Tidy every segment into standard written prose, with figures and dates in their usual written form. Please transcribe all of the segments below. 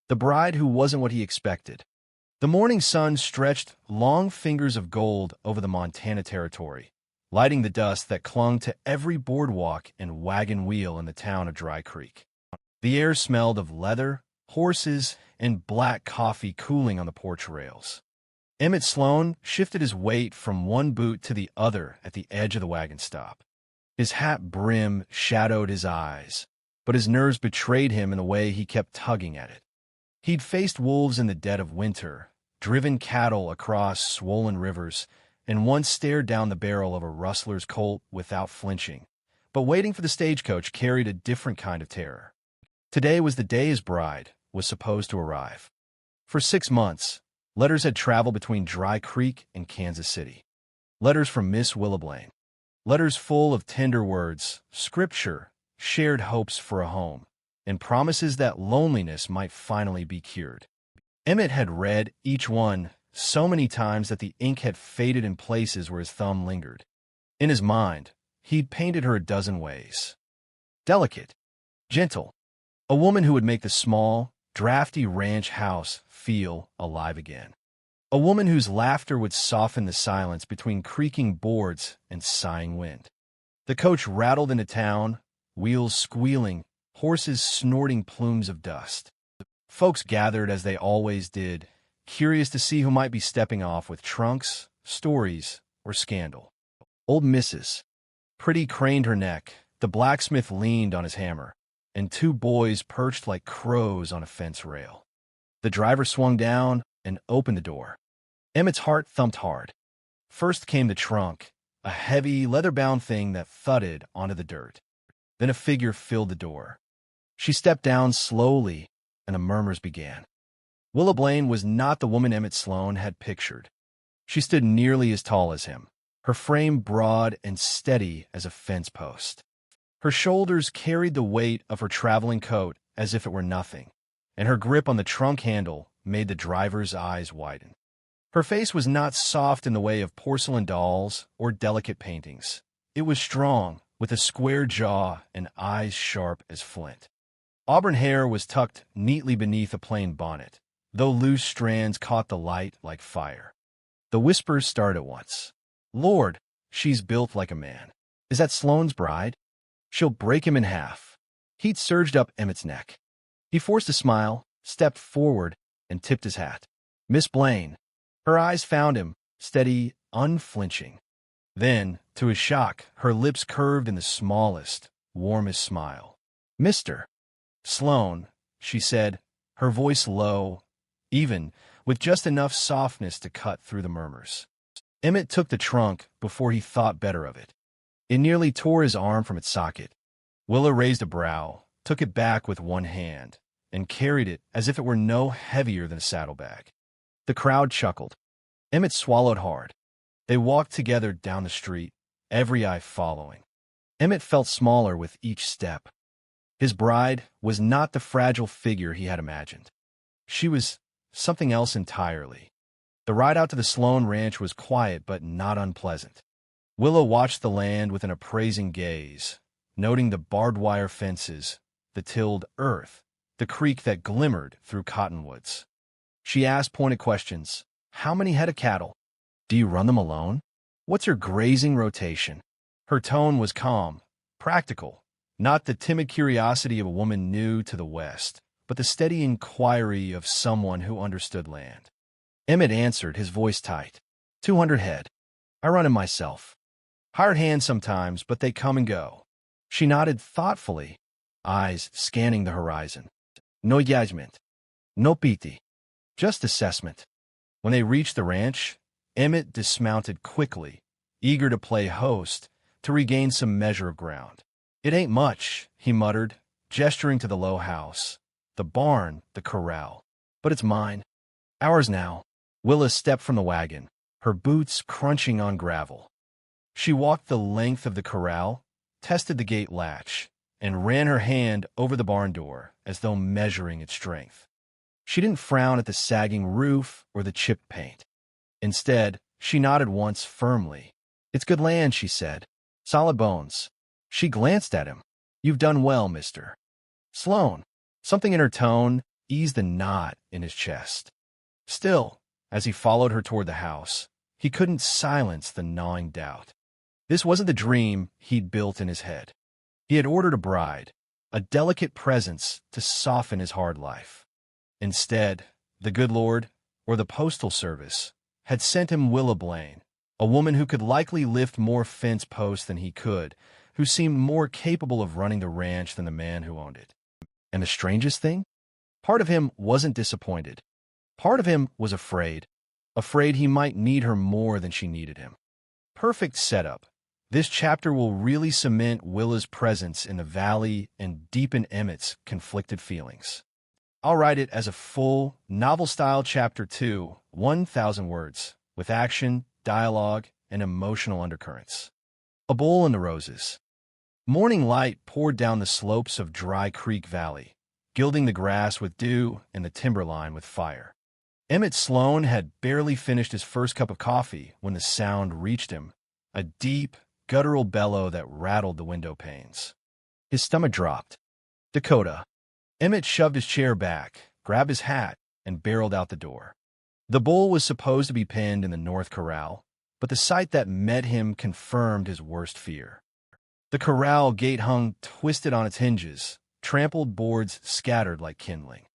The bride who wasn't what he expected. The morning sun stretched long fingers of gold over the Montana territory, lighting the dust that clung to every boardwalk and wagon wheel in the town of Dry Creek. The air smelled of leather, horses, and black coffee cooling on the porch rails. Emmett Sloan shifted his weight from one boot to the other at the edge of the wagon stop. His hat brim shadowed his eyes, but his nerves betrayed him in the way he kept tugging at it. He'd faced wolves in the dead of winter, driven cattle across swollen rivers, and once stared down the barrel of a rustler's colt without flinching. But waiting for the stagecoach carried a different kind of terror. Today was the day his bride was supposed to arrive. For 6 months, letters had traveled between Dry Creek and Kansas City. Letters from Miss Willa Blaine. Letters full of tender words, scripture, shared hopes for a home, and promises that loneliness might finally be cured. Emmett had read each one so many times that the ink had faded in places where his thumb lingered. In his mind, he'd painted her a dozen ways. Delicate, gentle, a woman who would make the small, drafty ranch house feel alive again. A woman whose laughter would soften the silence between creaking boards and sighing wind. The coach rattled into town, wheels squealing, horses snorting plumes of dust. Folks gathered as they always did, curious to see who might be stepping off with trunks, stories, or scandal. Old Mrs. Pretty craned her neck, the blacksmith leaned on his hammer, and 2 boys perched like crows on a fence rail. The driver swung down and opened the door. Emmett's heart thumped hard. First came the trunk, a heavy, leather-bound thing that thudded onto the dirt. Then a figure filled the door. She stepped down slowly, and the murmurs began. Willa Blaine was not the woman Emmett Sloan had pictured. She stood nearly as tall as him, her frame broad and steady as a fence post. Her shoulders carried the weight of her traveling coat as if it were nothing, and her grip on the trunk handle made the driver's eyes widen. Her face was not soft in the way of porcelain dolls or delicate paintings. It was strong, with a square jaw and eyes sharp as flint. Auburn hair was tucked neatly beneath a plain bonnet, though loose strands caught the light like fire. The whispers started at once. "Lord, she's built like a man. Is that Sloan's bride? She'll break him in half." Heat surged up Emmett's neck. He forced a smile, stepped forward, and tipped his hat. "Miss Blaine." Her eyes found him, steady, unflinching. Then, to his shock, her lips curved in the smallest, warmest smile. "Mr. Sloan," she said, her voice low, even, with just enough softness to cut through the murmurs. Emmett took the trunk before he thought better of it. It nearly tore his arm from its socket. Willa raised a brow, took it back with one hand, and carried it as if it were no heavier than a saddlebag. The crowd chuckled. Emmett swallowed hard. They walked together down the street, every eye following. Emmett felt smaller with each step. His bride was not the fragile figure he had imagined. She was something else entirely. The ride out to the Sloan ranch was quiet but not unpleasant. Willa watched the land with an appraising gaze, noting the barbed wire fences, the tilled earth, the creek that glimmered through cottonwoods. She asked pointed questions. "How many head of cattle? Do you run them alone? What's your grazing rotation?" Her tone was calm, practical, not the timid curiosity of a woman new to the West, but the steady inquiry of someone who understood land. Emmett answered, his voice tight. 200 head. I run 'em myself. Hired hands sometimes, but they come and go." She nodded thoughtfully, eyes scanning the horizon. "No judgment. No pity. Just assessment." When they reached the ranch, Emmett dismounted quickly, eager to play host, to regain some measure of ground. "It ain't much," he muttered, gesturing to the low house, the barn, the corral. "But it's mine. Ours now." Willa stepped from the wagon, her boots crunching on gravel. She walked the length of the corral, tested the gate latch, and ran her hand over the barn door as though measuring its strength. She didn't frown at the sagging roof or the chipped paint. Instead, she nodded once firmly. "It's good land," she said. "Solid bones." She glanced at him. "You've done well, Mr. Sloan." Something in her tone, eased the knot in his chest. Still, as he followed her toward the house, he couldn't silence the gnawing doubt. This wasn't the dream he'd built in his head. He had ordered a bride, a delicate presence to soften his hard life. Instead, the good Lord, or the postal service, had sent him Willa Blaine, a woman who could likely lift more fence posts than he could, who seemed more capable of running the ranch than the man who owned it. And the strangest thing? Part of him wasn't disappointed. Part of him was afraid he might need her more than she needed him. Perfect setup. This chapter will really cement Willa's presence in the valley and deepen Emmett's conflicted feelings. I'll write it as a full, novel-style Chapter 2, 1,000 words, with action, dialogue, and emotional undercurrents. A Bowl in the Roses. Morning light poured down the slopes of Dry Creek Valley, gilding the grass with dew and the timberline with fire. Emmett Sloan had barely finished his first cup of coffee when the sound reached him, a deep, guttural bellow that rattled the window panes. His stomach dropped. Dakota. Emmett shoved his chair back, grabbed his hat, and barreled out the door. The bull was supposed to be penned in the north corral, but the sight that met him confirmed his worst fear. The corral gate hung twisted on its hinges, trampled boards scattered like kindling.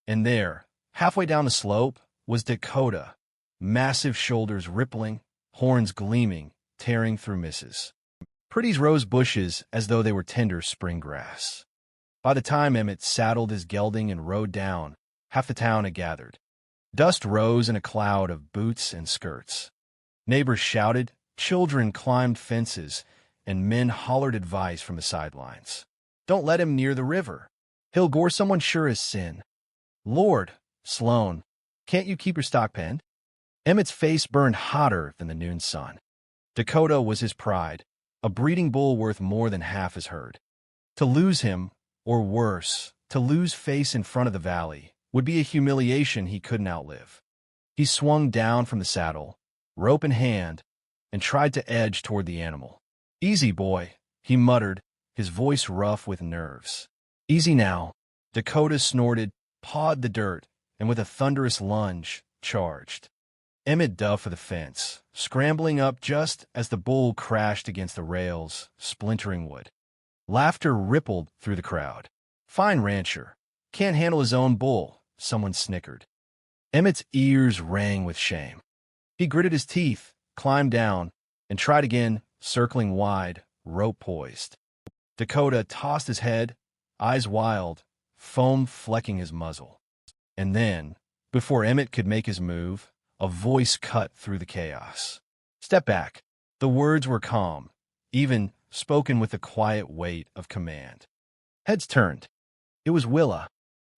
And there, halfway down the slope, was Dakota, massive shoulders rippling, horns gleaming, tearing through misses. Pretty's rose bushes as though they were tender spring grass. By the time Emmett saddled his gelding and rode down, half the town had gathered. Dust rose in a cloud of boots and skirts. Neighbors shouted, children climbed fences, and men hollered advice from the sidelines. Don't let him near the river. He'll gore someone sure as sin. Lord, Sloan, can't you keep your stock penned? Emmett's face burned hotter than the noon sun. Dakota was his pride, a breeding bull worth more than half his herd. To lose him, or worse, to lose face in front of the valley, would be a humiliation he couldn't outlive. He swung down from the saddle, rope in hand, and tried to edge toward the animal. Easy, boy, he muttered, his voice rough with nerves. Easy now. Dakota snorted, pawed the dirt, and with a thunderous lunge, charged. Emmett dove for the fence, scrambling up just as the bull crashed against the rails, splintering wood. Laughter rippled through the crowd. Fine rancher. Can't handle his own bull, someone snickered. Emmett's ears rang with shame. He gritted his teeth, climbed down, and tried again, circling wide, rope poised. Dakota tossed his head, eyes wild, foam flecking his muzzle. And then, before Emmett could make his move, a voice cut through the chaos. Step back. The words were calm, even spoken with the quiet weight of command. Heads turned. It was Willa.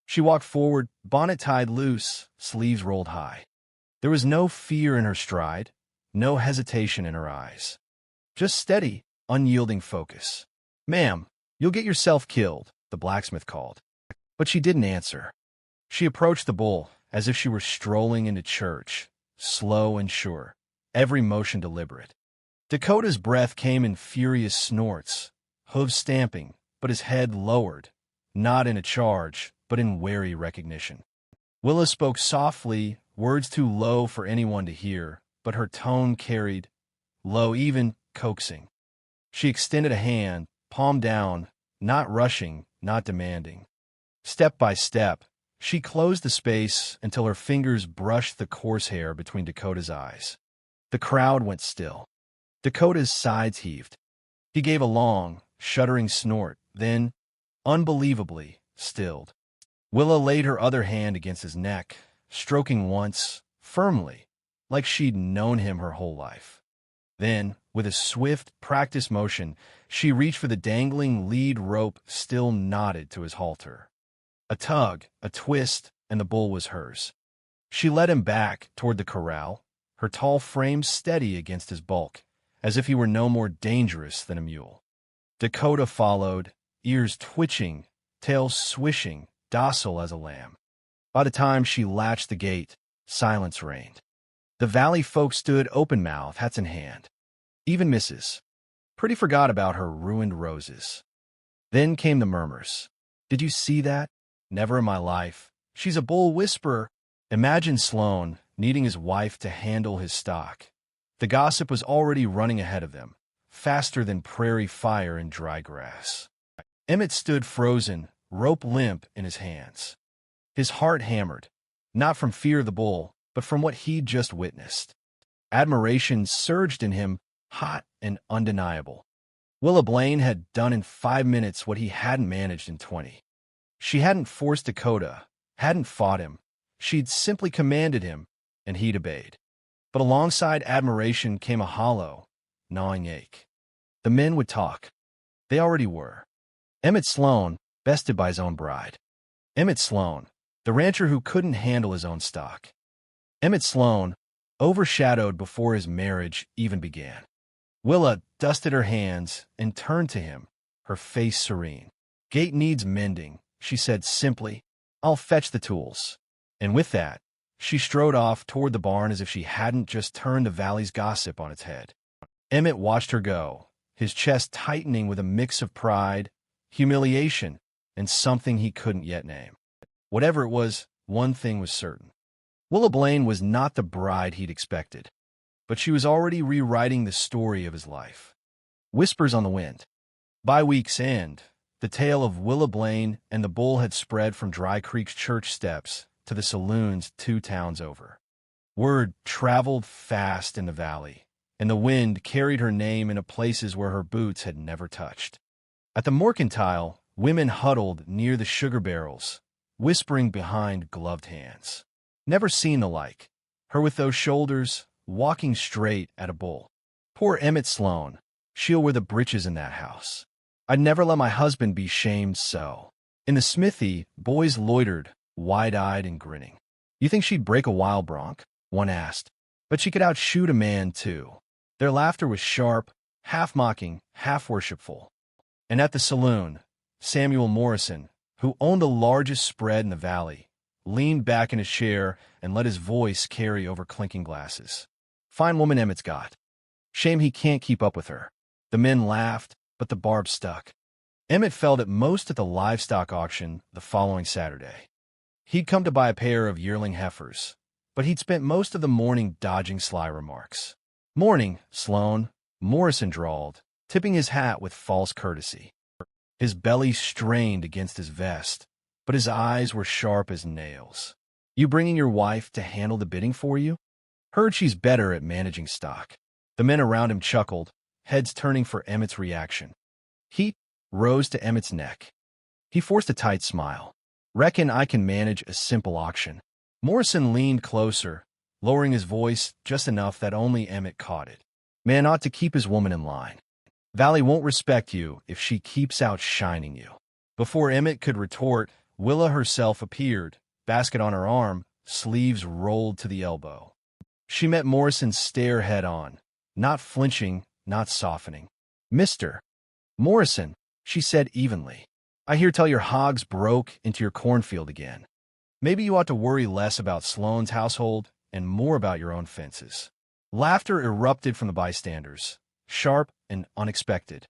She walked forward, bonnet tied loose, sleeves rolled high. There was no fear in her stride, no hesitation in her eyes. Just steady, unyielding focus. Ma'am, you'll get yourself killed, the blacksmith called. But she didn't answer. She approached the bull as if she were strolling into church, slow and sure, every motion deliberate. Dakota's breath came in furious snorts, hooves stamping, but his head lowered, not in a charge, but in wary recognition. Willa spoke softly, words too low for anyone to hear, but her tone carried, low, even coaxing. She extended a hand, palm down, not rushing, not demanding. Step by step, she closed the space until her fingers brushed the coarse hair between Dakota's eyes. The crowd went still. Dakota's sides heaved. He gave a long, shuddering snort, then, unbelievably, stilled. Willa laid her other hand against his neck, stroking once, firmly, like she'd known him her whole life. Then, with a swift, practiced motion, she reached for the dangling lead rope still knotted to his halter. A tug, a twist, and the bull was hers. She led him back toward the corral, her tall frame steady against his bulk, as if he were no more dangerous than a mule. Dakota followed, ears twitching, tail swishing, docile as a lamb. By the time she latched the gate, silence reigned. The valley folk stood open-mouthed, hats in hand. Even Mrs. Pretty forgot about her ruined roses. Then came the murmurs. Did you see that? Never in my life. She's a bull whisperer. Imagine Sloan needing his wife to handle his stock. The gossip was already running ahead of them, faster than prairie fire in dry grass. Emmett stood frozen, rope limp in his hands. His heart hammered, not from fear of the bull, but from what he'd just witnessed. Admiration surged in him, hot and undeniable. Willa Blaine had done in 5 minutes what he hadn't managed in 20. She hadn't forced Dakota, hadn't fought him. She'd simply commanded him, and he'd obeyed. But alongside admiration came a hollow, gnawing ache. The men would talk. They already were. Emmett Sloan, bested by his own bride. Emmett Sloan, the rancher who couldn't handle his own stock. Emmett Sloan, overshadowed before his marriage even began. Willa dusted her hands and turned to him, her face serene. "Gate needs mending," she said simply. "I'll fetch the tools." And with that, she strode off toward the barn as if she hadn't just turned the valley's gossip on its head. Emmett watched her go, his chest tightening with a mix of pride, humiliation, and something he couldn't yet name. Whatever it was, one thing was certain. Willa Blaine was not the bride he'd expected, but she was already rewriting the story of his life. Whispers on the wind. By week's end, the tale of Willa Blaine and the bull had spread from Dry Creek's church steps to the saloons 2 towns over. Word traveled fast in the valley, and the wind carried her name into places where her boots had never touched. At the mercantile, women huddled near the sugar barrels, whispering behind gloved hands. Never seen the like. Her with those shoulders, walking straight at a bull. Poor Emmett Sloan. She'll wear the breeches in that house. I'd never let my husband be shamed so. In the smithy, boys loitered, wide-eyed and grinning. "You think she'd break a wild bronc?" one asked. "But she could outshoot a man, too." Their laughter was sharp, half-mocking, half-worshipful. And at the saloon, Samuel Morrison, who owned the largest spread in the valley, leaned back in his chair and let his voice carry over clinking glasses. "Fine woman Emmett's got. Shame he can't keep up with her." The men laughed, but the barb stuck. Emmett felt it most at the livestock auction the following Saturday. He'd come to buy a pair of yearling heifers, but he'd spent most of the morning dodging sly remarks. "Morning, Sloan," Morrison drawled, tipping his hat with false courtesy. His belly strained against his vest, but his eyes were sharp as nails. "You bringing your wife to handle the bidding for you?" "Heard she's better at managing stock." The men around him chuckled, heads turning for Emmett's reaction. Heat rose to Emmett's neck. He forced a tight smile. "Reckon I can manage a simple auction." Morrison leaned closer, lowering his voice just enough that only Emmett caught it. "Man ought to keep his woman in line. Valley won't respect you if she keeps outshining you." Before Emmett could retort, Willa herself appeared, basket on her arm, sleeves rolled to the elbow. She met Morrison's stare head-on, not flinching, not softening. "Mr. Morrison," she said evenly, "I hear tell your hogs broke into your cornfield again. Maybe you ought to worry less about Sloan's household and more about your own fences." Laughter erupted from the bystanders, sharp and unexpected.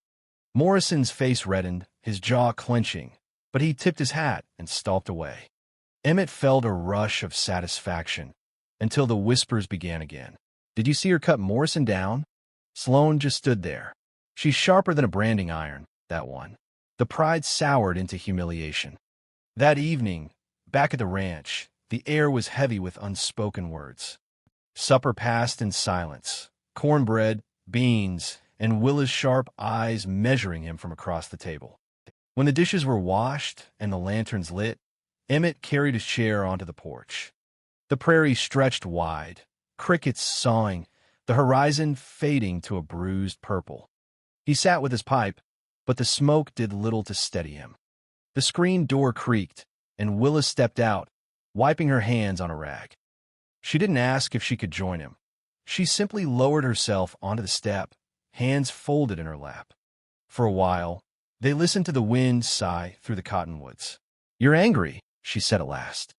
Morrison's face reddened, his jaw clenching, but he tipped his hat and stalked away. Emmett felt a rush of satisfaction until the whispers began again. "Did you see her cut Morrison down?" Sloan just stood there. "She's sharper than a branding iron, that one." The pride soured into humiliation. That evening, back at the ranch, the air was heavy with unspoken words. Supper passed in silence. Cornbread, beans, and Willa's sharp eyes measuring him from across the table. When the dishes were washed and the lanterns lit, Emmett carried his chair onto the porch. The prairie stretched wide, crickets sawing, the horizon fading to a bruised purple. He sat with his pipe, but the smoke did little to steady him. The screen door creaked, and Willa stepped out, wiping her hands on a rag. She didn't ask if she could join him. She simply lowered herself onto the step, hands folded in her lap. For a while, they listened to the wind sigh through the cottonwoods. "You're angry," she said at last.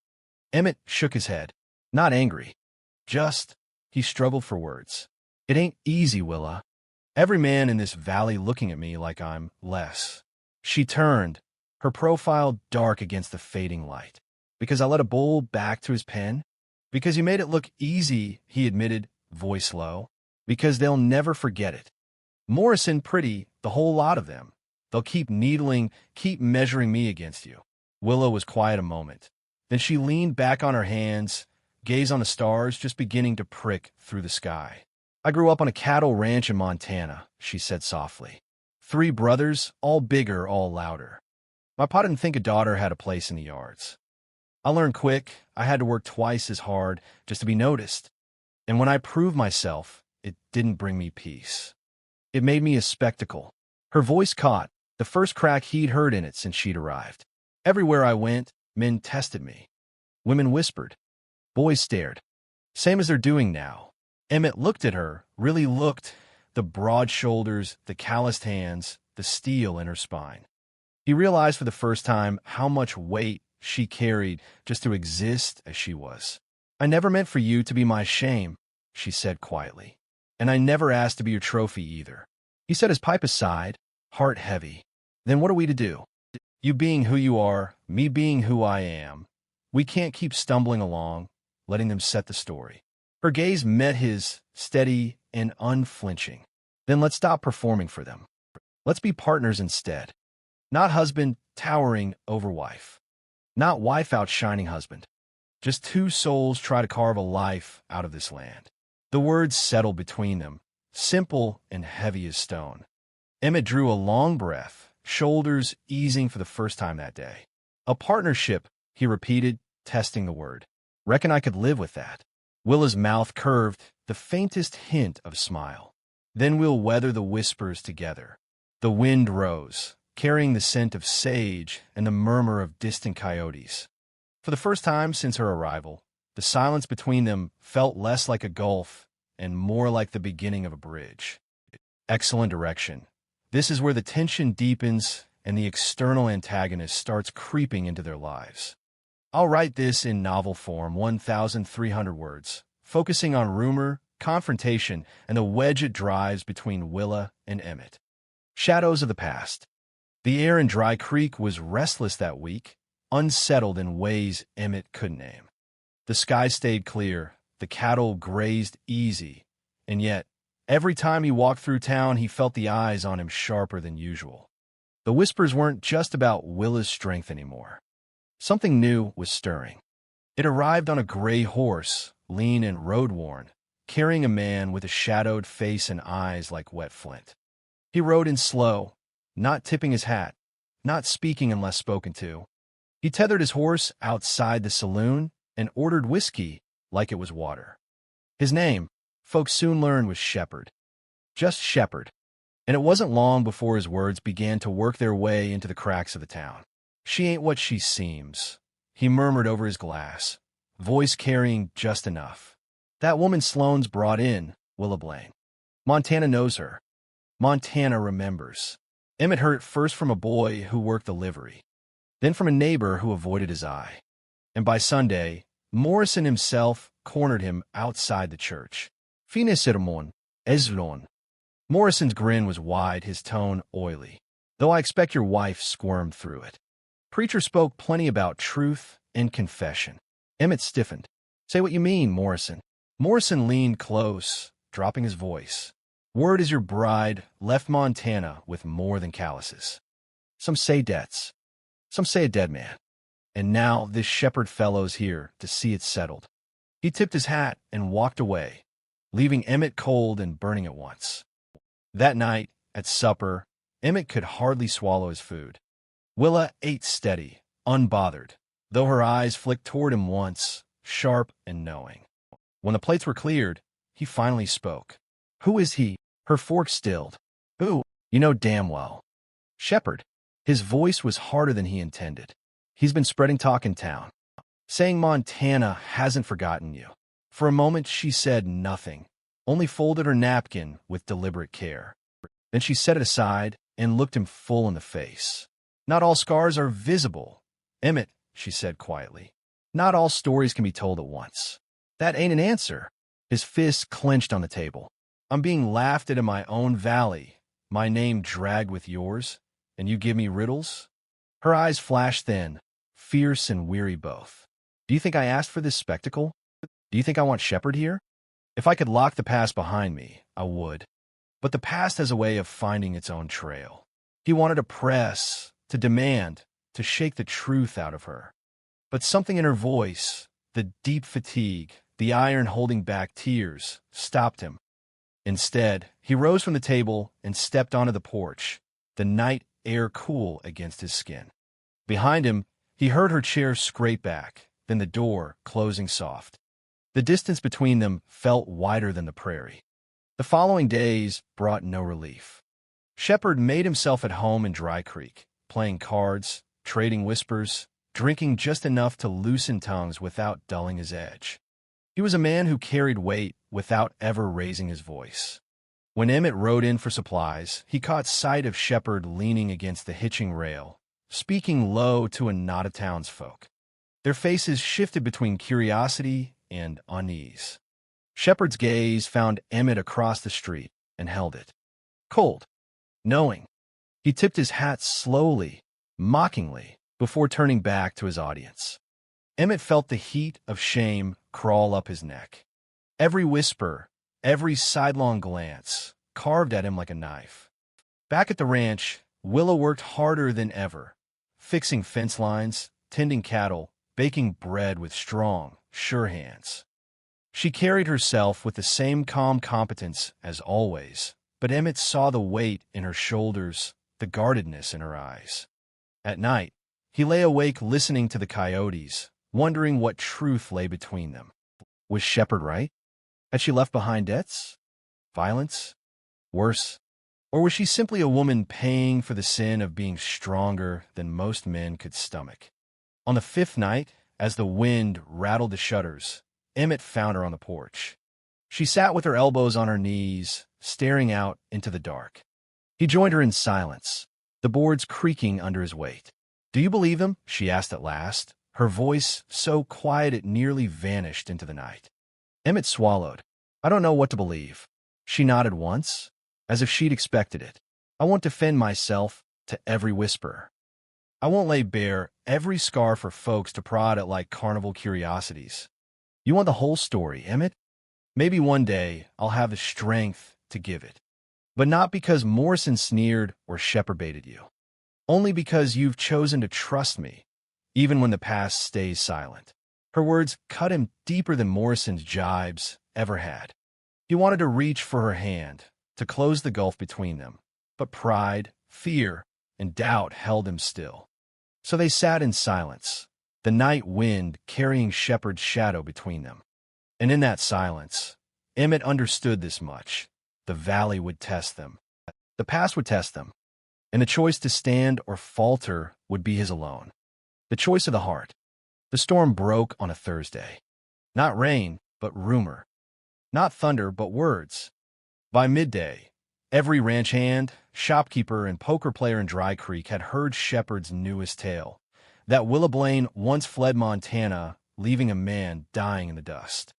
Emmett shook his head. "Not angry. Just," he struggled for words. "It ain't easy, Willa. Every man in this valley looking at me like I'm less." She turned, her profile dark against the fading light. Because I let a bull back to his pen? Because you made it look easy, he admitted, voice low. Because they'll never forget it. Morrison, pretty, the whole lot of them. They'll keep needling, keep measuring me against you. Willa was quiet a moment. Then she leaned back on her hands, gaze on the stars just beginning to prick through the sky. I grew up on a cattle ranch in Montana, she said softly. 3 brothers, all bigger, all louder. My pa didn't think a daughter had a place in the yards. I learned quick. I had to work twice as hard just to be noticed. And when I proved myself, it didn't bring me peace. It made me a spectacle. Her voice caught, the first crack he'd heard in it since she'd arrived. Everywhere I went, men tested me. Women whispered. Boys stared. Same as they're doing now. Emmett looked at her, really looked, the broad shoulders, the calloused hands, the steel in her spine. He realized for the first time how much weight she carried just to exist as she was. I never meant for you to be my shame, she said quietly. And I never asked to be your trophy either. He set his pipe aside, heart heavy. Then what are we to do? You being who you are, me being who I am. We can't keep stumbling along, letting them set the story. Her gaze met his, steady and unflinching. Then let's stop performing for them. Let's be partners instead. Not husband towering over wife. Not wife outshining husband. Just 2 souls try to carve a life out of this land. The words settled between them, simple and heavy as stone. Emmett drew a long breath, shoulders easing for the first time that day. A partnership, he repeated, testing the word. Reckon I could live with that. Willa's mouth curved, the faintest hint of a smile. Then we'll weather the whispers together. The wind rose, carrying the scent of sage and the murmur of distant coyotes. For the first time since her arrival, the silence between them felt less like a gulf and more like the beginning of a bridge. Excellent direction. This is where the tension deepens and the external antagonist starts creeping into their lives. I'll write this in novel form, 1,300 words, focusing on rumor, confrontation, and the wedge it drives between Willa and Emmett. Shadows of the past. The air in Dry Creek was restless that week, unsettled in ways Emmett couldn't name. The sky stayed clear, the cattle grazed easy, and yet, every time he walked through town, he felt the eyes on him sharper than usual. The whispers weren't just about Willa's strength anymore. Something new was stirring. It arrived on a gray horse, lean and road-worn, carrying a man with a shadowed face and eyes like wet flint. He rode in slow, not tipping his hat, not speaking unless spoken to. He tethered his horse outside the saloon and ordered whiskey like it was water. His name, folks soon learned, was Shepherd. Just Shepherd. And it wasn't long before his words began to work their way into the cracks of the town. She ain't what she seems, he murmured over his glass, voice carrying just enough. That woman Sloan's brought in, Willa Blaine. Montana knows her. Montana remembers. Emmett heard it first from a boy who worked the livery, then from a neighbor who avoided his eye. And by Sunday, Morrison himself cornered him outside the church. Fine sermon, Eslon. Morrison's grin was wide, his tone oily. Though I expect your wife squirmed through it. Preacher spoke plenty about truth and confession. Emmett stiffened. Say what you mean, Morrison. Morrison leaned close, dropping his voice. Word is your bride left Montana with more than calluses. Some say debts. Some say a dead man. And now this Shepherd fellow's here to see it settled. He tipped his hat and walked away, leaving Emmett cold and burning at once. That night, at supper, Emmett could hardly swallow his food. Willa ate steady, unbothered, though her eyes flicked toward him once, sharp and knowing. When the plates were cleared, he finally spoke. Who is he? Her fork stilled. Who? You know damn well. Shepherd. His voice was harder than he intended. He's been spreading talk in town, saying Montana hasn't forgotten you. For a moment she said nothing, only folded her napkin with deliberate care. Then she set it aside and looked him full in the face. Not all scars are visible, Emmett, she said quietly. Not all stories can be told at once. That ain't an answer. His fist clenched on the table. I'm being laughed at in my own valley, my name dragged with yours, and you give me riddles? Her eyes flashed then, fierce and weary both. Do you think I asked for this spectacle? Do you think I want Shepard here? If I could lock the past behind me, I would. But the past has a way of finding its own trail. He wanted to press, to demand, to shake the truth out of her. But something in her voice, the deep fatigue, the iron holding back tears, stopped him. Instead, he rose from the table and stepped onto the porch, the night air cool against his skin. Behind him, he heard her chair scrape back, then the door closing soft. The distance between them felt wider than the prairie. The following days brought no relief. Shepard made himself at home in Dry Creek, playing cards, trading whispers, drinking just enough to loosen tongues without dulling his edge. He was a man who carried weight without ever raising his voice. When Emmett rode in for supplies, he caught sight of Shepard leaning against the hitching rail, speaking low to a knot of townsfolk. Their faces shifted between curiosity and unease. Shepard's gaze found Emmett across the street and held it. Cold, knowing. He tipped his hat slowly, mockingly, before turning back to his audience. Emmett felt the heat of shame crawl up his neck. Every whisper, every sidelong glance, carved at him like a knife. Back at the ranch, Willa worked harder than ever, fixing fence lines, tending cattle, baking bread with strong, sure hands. She carried herself with the same calm competence as always, but Emmett saw the weight in her shoulders, the guardedness in her eyes. At night, he lay awake listening to the coyotes, wondering what truth lay between them. Was Shepard right? Had she left behind debts? Violence? Worse? Or was she simply a woman paying for the sin of being stronger than most men could stomach? On the fifth night, as the wind rattled the shutters, Emmett found her on the porch. She sat with her elbows on her knees, staring out into the dark. He joined her in silence, the boards creaking under his weight. "Do you believe them?" she asked at last, her voice so quiet it nearly vanished into the night. Emmett swallowed. "I don't know what to believe." She nodded once, as if she'd expected it. "I won't defend myself to every whisper. I won't lay bare every scar for folks to prod at like carnival curiosities. You want the whole story, Emmett? Maybe one day I'll have the strength to give it. But not because Morrison sneered or Shepard baited you. Only because you've chosen to trust me, even when the past stays silent." Her words cut him deeper than Morrison's jibes ever had. He wanted to reach for her hand, to close the gulf between them, but pride, fear, and doubt held him still. So they sat in silence, the night wind carrying Shepard's shadow between them. And in that silence, Emmett understood this much. The valley would test them. The past would test them. And the choice to stand or falter would be his alone. The choice of the heart. The storm broke on a Thursday. Not rain, but rumor. Not thunder, but words. By midday, every ranch hand, shopkeeper, and poker player in Dry Creek had heard Shepard's newest tale, that Willa Blaine once fled Montana, leaving a man dying in the dust.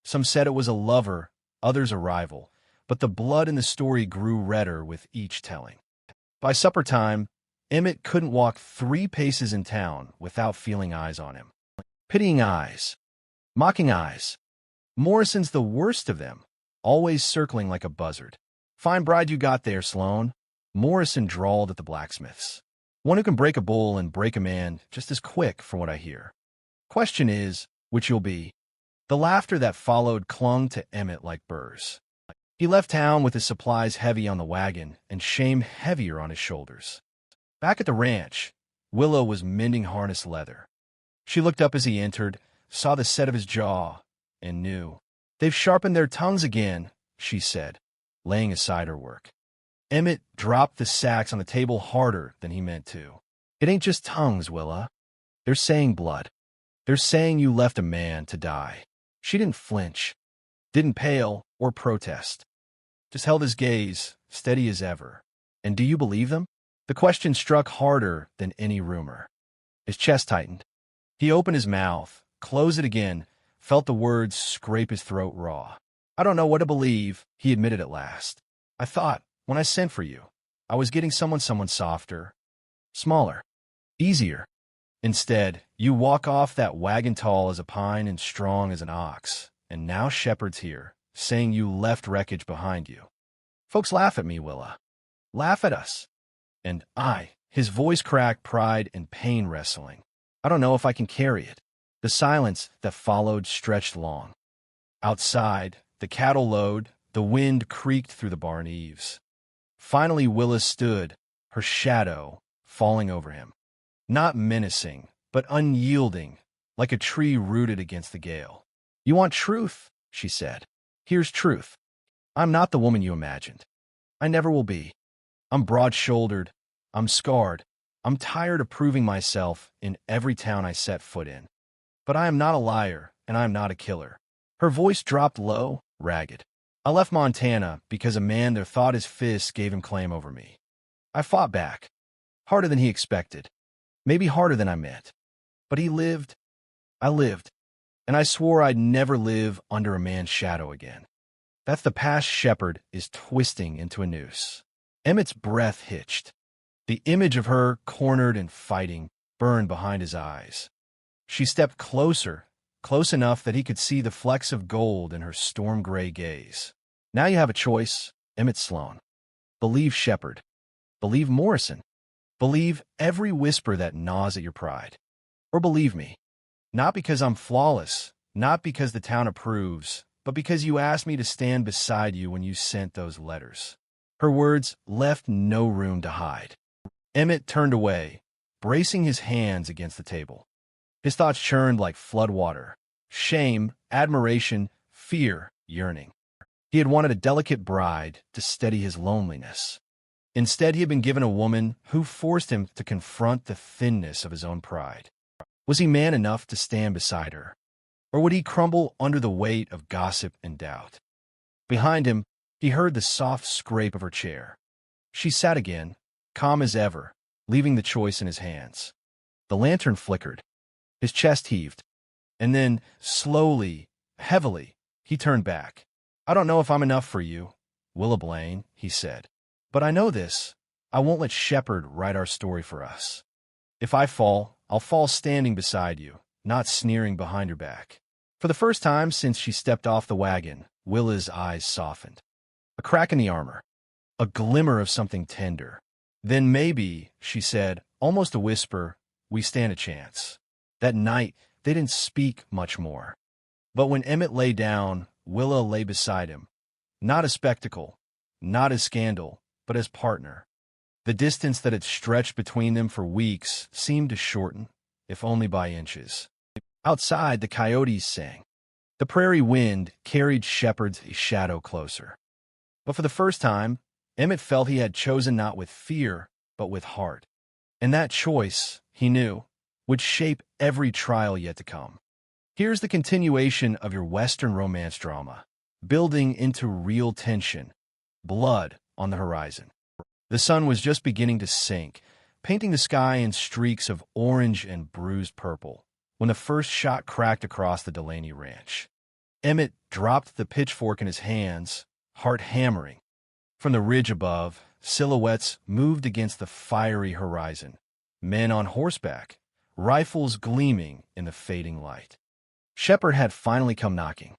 Some said it was a lover, others a rival, but the blood in the story grew redder with each telling. By supper time, Emmett couldn't walk 3 paces in town without feeling eyes on him. Pitying eyes. Mocking eyes. Morrison's the worst of them, always circling like a buzzard. "Fine bride you got there, Sloan," Morrison drawled at the blacksmiths. "One who can break a bull and break a man just as quick, from what I hear. Question is, which you'll be." The laughter that followed clung to Emmett like burrs. He left town with his supplies heavy on the wagon and shame heavier on his shoulders. Back at the ranch, Willa was mending harness leather. She looked up as he entered, saw the set of his jaw, and knew. "They've sharpened their tongues again," she said, laying aside her work. Emmett dropped the sacks on the table harder than he meant to. "It ain't just tongues, Willa. They're saying blood. They're saying you left a man to die." She didn't flinch, didn't pale or protest, just held his gaze, steady as ever. "And do you believe them?" The question struck harder than any rumor. His chest tightened. He opened his mouth, closed it again, felt the words scrape his throat raw. "I don't know what to believe," he admitted at last. "I thought, when I sent for you, I was getting someone softer, smaller, easier. Instead, you walk off that wagon tall as a pine and strong as an ox, and now Shepard's here, saying you left wreckage behind you. Folks laugh at me, Willa. Laugh at us. And his voice cracked, pride and pain wrestling. I don't know if I can carry it. The silence that followed stretched long. Outside, the cattle lowed, the wind creaked through the barn eaves. Finally, Willa stood, her shadow falling over him. Not menacing, but unyielding, like a tree rooted against the gale. You want truth, she said. Here's truth. I'm not the woman you imagined. I never will be. I'm broad-shouldered. I'm scarred. I'm tired of proving myself in every town I set foot in. But I am not a liar, and I am not a killer. Her voice dropped low, ragged. I left Montana because a man there thought his fists gave him claim over me. I fought back. Harder than he expected. Maybe harder than I meant. But he lived. I lived. And I swore I'd never live under a man's shadow again. That's the past Shepard is twisting into a noose. Emmett's breath hitched. The image of her, cornered and fighting, burned behind his eyes. She stepped closer, close enough that he could see the flecks of gold in her storm-gray gaze. Now you have a choice, Emmett Sloan. Believe Shepard. Believe Morrison. Believe every whisper that gnaws at your pride. Or believe me. Not because I'm flawless, not because the town approves, but because you asked me to stand beside you when you sent those letters. Her words left no room to hide. Emmett turned away, bracing his hands against the table. His thoughts churned like floodwater. Shame, admiration, fear, yearning. He had wanted a delicate bride to steady his loneliness. Instead, he had been given a woman who forced him to confront the thinness of his own pride. Was he man enough to stand beside her? Or would he crumble under the weight of gossip and doubt? Behind him, he heard the soft scrape of her chair. She sat again, calm as ever, leaving the choice in his hands. The lantern flickered. His chest heaved. And then, slowly, heavily, he turned back. I don't know if I'm enough for you, Willa Blaine, he said. But I know this. I won't let Shepard write our story for us. If I fall, I'll fall standing beside you, not sneering behind your back. For the first time since she stepped off the wagon, Willa's eyes softened. A crack in the armor. A glimmer of something tender. Then maybe, she said, almost a whisper, we stand a chance. That night, they didn't speak much more. But when Emmett lay down, Willa lay beside him. Not as spectacle, not as scandal, but as partner. The distance that had stretched between them for weeks seemed to shorten, if only by inches. Outside, the coyotes sang. The prairie wind carried Shepard's shadow closer. But for the first time, Emmett felt he had chosen not with fear, but with heart. And that choice, he knew, would shape every trial yet to come. Here's the continuation of your Western romance drama, building into real tension, blood on the horizon. The sun was just beginning to sink, painting the sky in streaks of orange and bruised purple, when the first shot cracked across the Delaney ranch. Emmett dropped the pitchfork in his hands, heart hammering. From the ridge above, silhouettes moved against the fiery horizon. Men on horseback, rifles gleaming in the fading light. Shepard had finally come knocking.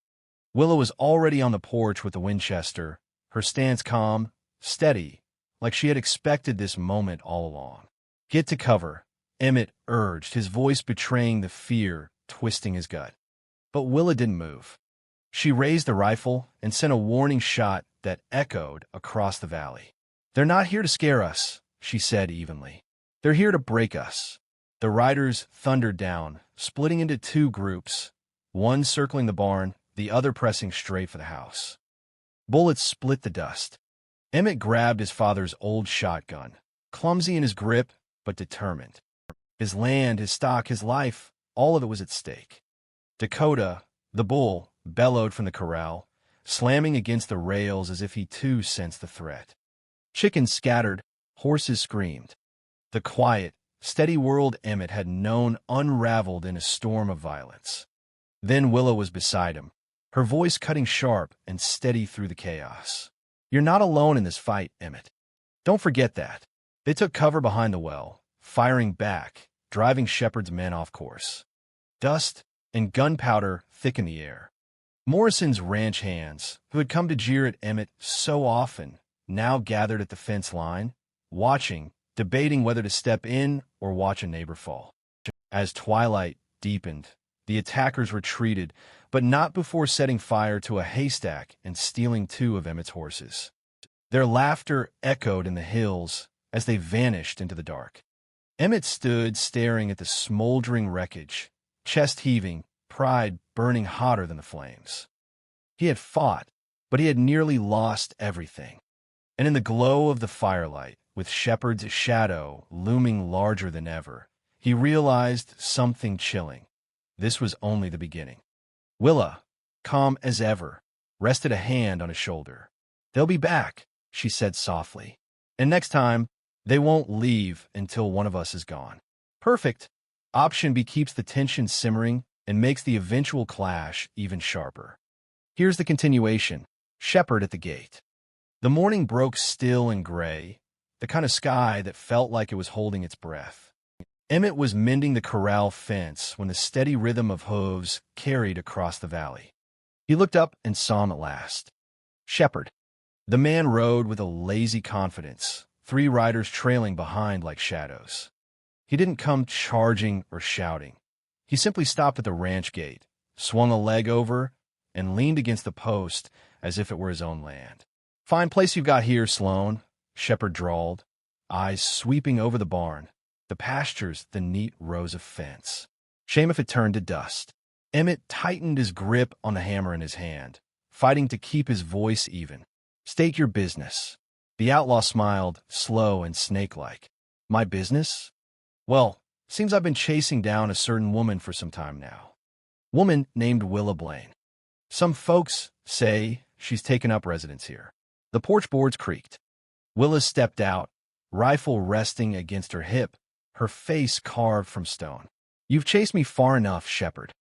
Willa was already on the porch with the Winchester, her stance calm, steady, like she had expected this moment all along. Get to cover, Emmett urged, his voice betraying the fear twisting his gut. But Willa didn't move. She raised the rifle and sent a warning shot that echoed across the valley. They're not here to scare us, she said evenly. They're here to break us. The riders thundered down, splitting into two groups, one circling the barn, the other pressing straight for the house. Bullets split the dust. Emmett grabbed his father's old shotgun, clumsy in his grip, but determined. His land, his stock, his life, all of it was at stake. Dakota, the bull, bellowed from the corral, slamming against the rails as if he too sensed the threat. Chickens scattered, horses screamed. The quiet, steady world Emmett had known unraveled in a storm of violence. Then Willa was beside him, her voice cutting sharp and steady through the chaos. You're not alone in this fight, Emmett. Don't forget that. They took cover behind the well, firing back, driving Shepard's men off course. Dust and gunpowder thickened the air. Morrison's ranch hands, who had come to jeer at Emmett so often, now gathered at the fence line, watching, debating whether to step in or watch a neighbor fall. As twilight deepened, the attackers retreated, but not before setting fire to a haystack and stealing 2 of Emmett's horses. Their laughter echoed in the hills as they vanished into the dark. Emmett stood staring at the smoldering wreckage, chest heaving, pride burning hotter than the flames. He had fought, but he had nearly lost everything. And in the glow of the firelight, with Shepard's shadow looming larger than ever, he realized something chilling. This was only the beginning. Willa, calm as ever, rested a hand on his shoulder. "They'll be back," she said softly. "And next time, they won't leave until one of us is gone." Perfect. Option B keeps the tension simmering and makes the eventual clash even sharper. Here's the continuation. Shepard at the gate. The morning broke still and gray, the kind of sky that felt like it was holding its breath. Emmett was mending the corral fence when the steady rhythm of hooves carried across the valley. He looked up and saw him at last. Shepard. The man rode with a lazy confidence, 3 riders trailing behind like shadows. He didn't come charging or shouting. He simply stopped at the ranch gate, swung a leg over, and leaned against the post as if it were his own land. "Fine place you've got here, Sloan," Shepard drawled, eyes sweeping over the barn, the pastures, the neat rows of fence. Shame if it turned to dust. Emmett tightened his grip on the hammer in his hand, fighting to keep his voice even. "State your business." The outlaw smiled, slow and snake-like. "My business? Well, seems I've been chasing down a certain woman for some time now. Woman named Willa Blaine. Some folks say she's taken up residence here." The porch boards creaked. Willa stepped out, rifle resting against her hip, her face carved from stone. "You've chased me far enough, Shepard.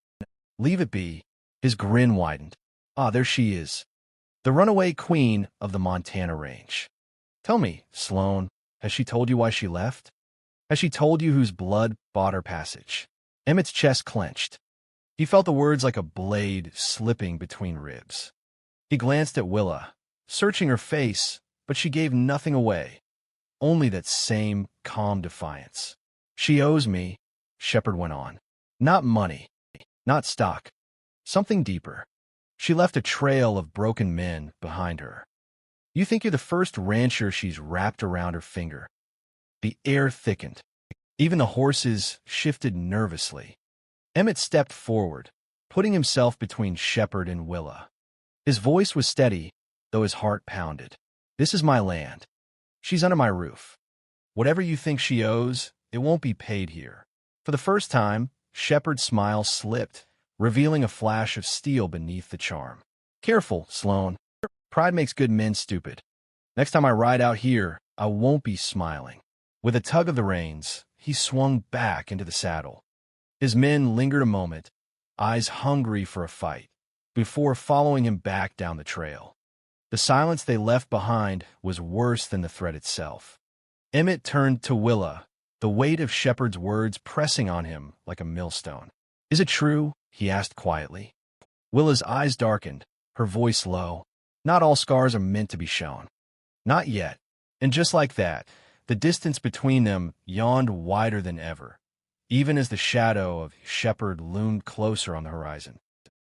Leave it be." His grin widened. "Ah, there she is. The runaway queen of the Montana range. Tell me, Sloan, has she told you why she left? Has she told you whose blood bought her passage?" Emmett's chest clenched. He felt the words like a blade slipping between ribs. He glanced at Willa, searching her face, but she gave nothing away, only that same calm defiance. "She owes me," Shepard went on. "Not money, not stock, something deeper. She left a trail of broken men behind her. You think you're the first rancher she's wrapped around her finger." The air thickened. Even the horses shifted nervously. Emmett stepped forward, putting himself between Shepard and Willa. His voice was steady, though his heart pounded. "This is my land. She's under my roof. Whatever you think she owes, it won't be paid here." For the first time, Shepard's smile slipped, revealing a flash of steel beneath the charm. "Careful, Sloan. Pride makes good men stupid. Next time I ride out here, I won't be smiling." With a tug of the reins, he swung back into the saddle. His men lingered a moment, eyes hungry for a fight, before following him back down the trail. The silence they left behind was worse than the threat itself. Emmett turned to Willa, the weight of Shepard's words pressing on him like a millstone. "Is it true?" he asked quietly. Willa's eyes darkened, her voice low. "Not all scars are meant to be shown. Not yet." And just like that, the distance between them yawned wider than ever, even as the shadow of Shepard loomed closer on the horizon.